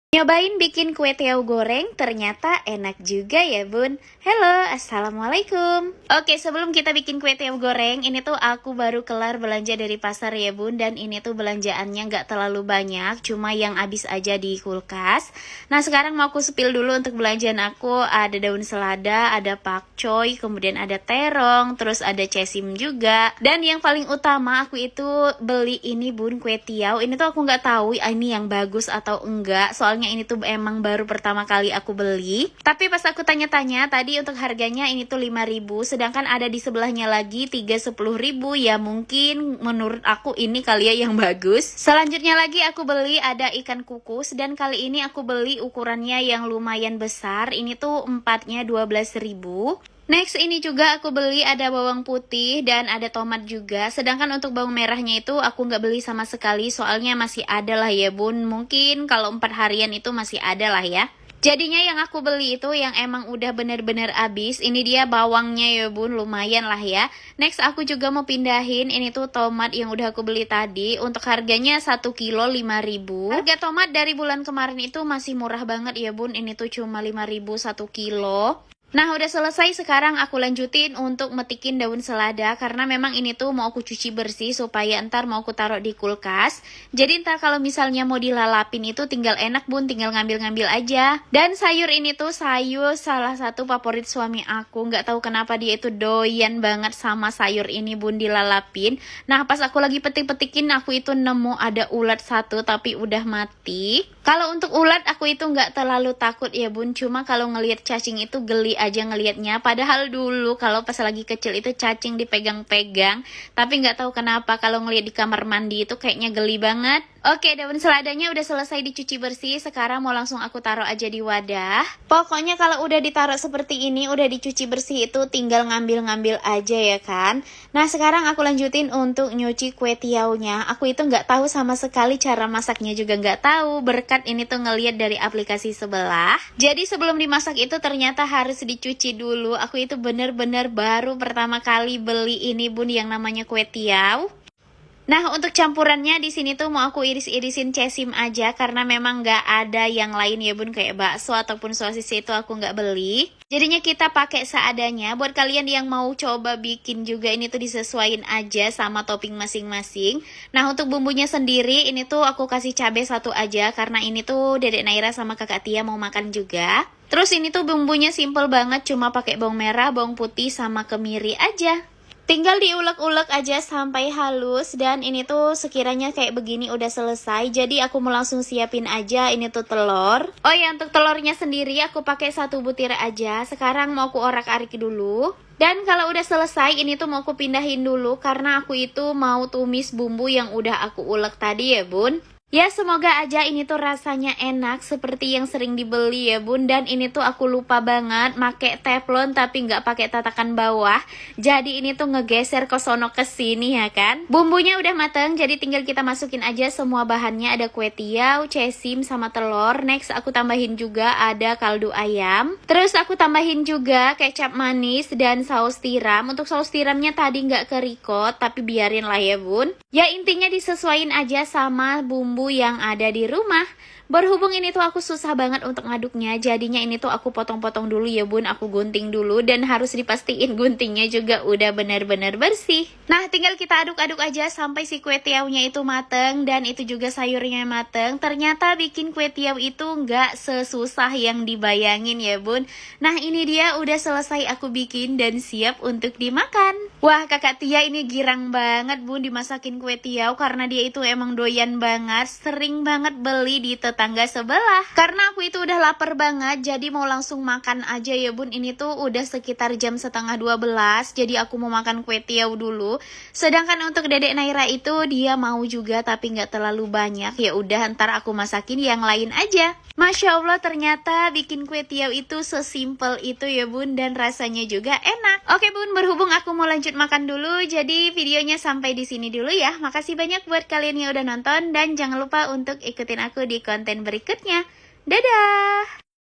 Nyobain bikin kue tiaw goreng, ternyata enak juga ya bun. Halo, assalamualaikum. Oke, sebelum kita bikin kue tiaw goreng, ini tuh aku baru kelar belanja dari pasar ya bun. Dan ini tuh belanjaannya nggak terlalu banyak, cuma yang habis aja di kulkas. Nah sekarang mau aku spill dulu untuk belanjaan aku. Ada daun selada, ada pakcoy, kemudian ada terong, terus ada cesim juga. Dan yang paling utama aku itu beli ini bun, kue tiaw. Ini tuh aku nggak tahu ini yang bagus atau enggak, soalnya ini tuh emang baru pertama kali aku beli. Tapi pas aku tanya-tanya tadi untuk harganya ini tuh 5.000, sedangkan ada di sebelahnya lagi 310.000. Ya mungkin menurut aku ini kali ya yang bagus. Selanjutnya lagi aku beli ada ikan kukus, dan kali ini aku beli ukurannya yang lumayan besar. Ini tuh empatnya 12.000. Next ini juga aku beli ada bawang putih dan ada tomat juga. Sedangkan untuk bawang merahnya itu aku nggak beli sama sekali, soalnya masih ada lah ya bun. Mungkin kalau 4 harian itu masih ada lah ya. Jadinya yang aku beli itu yang emang udah bener-bener habis. Ini dia bawangnya ya bun, lumayan lah ya. Next aku juga mau pindahin ini tuh tomat yang udah aku beli tadi. Untuk harganya 1 kilo 5.000. Harga tomat dari bulan kemarin itu masih murah banget ya bun. Ini tuh cuma 5.000 1 kilo. Nah udah selesai, sekarang aku lanjutin untuk metikin daun selada. Karena memang ini tuh mau aku cuci bersih supaya ntar mau aku taruh di kulkas. Jadi ntar kalau misalnya mau dilalapin itu tinggal enak bun, tinggal ngambil-ngambil aja. Dan sayur ini tuh sayur salah satu favorit suami aku. Nggak tahu kenapa dia itu doyan banget sama sayur ini bun, dilalapin. Nah pas aku lagi petik-petikin aku itu nemu ada ulat satu tapi udah mati. Kalau untuk ulat aku itu nggak terlalu takut ya bun, cuma kalau ngelihat cacing itu geli aja ngelihatnya. Padahal dulu kalau pas lagi kecil itu cacing dipegang-pegang, tapi nggak tahu kenapa kalau ngelihat di kamar mandi itu kayaknya geli banget. Oke, daun seladanya udah selesai dicuci bersih. Sekarang mau langsung aku taruh aja di wadah. Pokoknya kalau udah ditaruh seperti ini, udah dicuci bersih itu tinggal ngambil-ngambil aja ya kan. Nah sekarang aku lanjutin untuk nyuci kue tiaunya. Aku itu nggak tahu sama sekali cara masaknya, juga nggak tahu. Berkat ini tuh ngelihat dari aplikasi sebelah. Jadi sebelum dimasak itu ternyata harus dicuci dulu. Aku itu bener-bener baru pertama kali beli ini bun yang namanya kue tiaw. Nah untuk campurannya di sini tuh mau aku iris-irisin cesim aja karena memang nggak ada yang lain ya bun, kayak bakso ataupun sosis itu aku nggak beli. Jadinya kita pakai seadanya. Buat kalian yang mau coba bikin juga ini tuh disesuaiin aja sama topping masing-masing. Nah untuk bumbunya sendiri ini tuh aku kasih cabai satu aja karena ini tuh Dedek Naira sama Kakak Tia mau makan juga. Terus ini tuh bumbunya simple banget, cuma pakai bawang merah, bawang putih sama kemiri aja. Tinggal diulek-ulek aja sampai halus, dan ini tuh sekiranya kayak begini udah selesai. Jadi aku mau langsung siapin aja ini tuh telur. Oh ya, untuk telurnya sendiri aku pakai 1 butir aja. Sekarang mau aku orak-arik dulu. Dan kalau udah selesai ini tuh mau aku pindahin dulu karena aku itu mau tumis bumbu yang udah aku ulek tadi ya bun. Ya semoga aja ini tuh rasanya enak seperti yang sering dibeli ya bun. Dan ini tuh aku lupa banget pakai teflon tapi nggak pakai tatakan bawah. Jadi ini tuh ngegeser ke sono ke sini ya kan. Bumbunya udah mateng, jadi tinggal kita masukin aja semua bahannya. Ada kue tiaw, cesim sama telur. Next aku tambahin juga ada kaldu ayam. Terus aku tambahin juga kecap manis dan saus tiram. Untuk saus tiramnya tadi nggak kerikot tapi biarin lah ya bun. Ya intinya disesuaiin aja sama bumbu yang ada di rumah. Berhubung ini tuh aku susah banget untuk ngaduknya, jadinya ini tuh aku potong-potong dulu ya bun, aku gunting dulu. Dan harus dipastiin guntingnya juga udah benar-benar bersih. Nah tinggal kita aduk-aduk aja sampai si kue tiawnya itu mateng. Dan itu juga sayurnya mateng. Ternyata bikin kue tiaw itu nggak sesusah yang dibayangin ya bun. Nah ini dia udah selesai aku bikin dan siap untuk dimakan. Wah Kakak Tia ini girang banget bun dimasakin kue tiaw, karena dia itu emang doyan banget, sering banget beli di tetangga sebelah. Karena aku itu udah lapar banget, jadi mau langsung makan aja ya bun. Ini tuh udah sekitar jam setengah 12, jadi aku mau makan kue tiaw dulu. Sedangkan untuk Dedek Naira itu dia mau juga tapi nggak terlalu banyak. Ya udah ntar aku masakin yang lain aja. Masya Allah ternyata bikin kue tiaw itu sesimpel itu ya bun, dan rasanya juga enak. Oke bun, berhubung aku mau lanjut makan dulu, jadi videonya sampai di sini dulu ya. Makasih banyak buat kalian yang udah nonton, dan jangan lupa untuk ikutin aku di konten berikutnya. Dadah!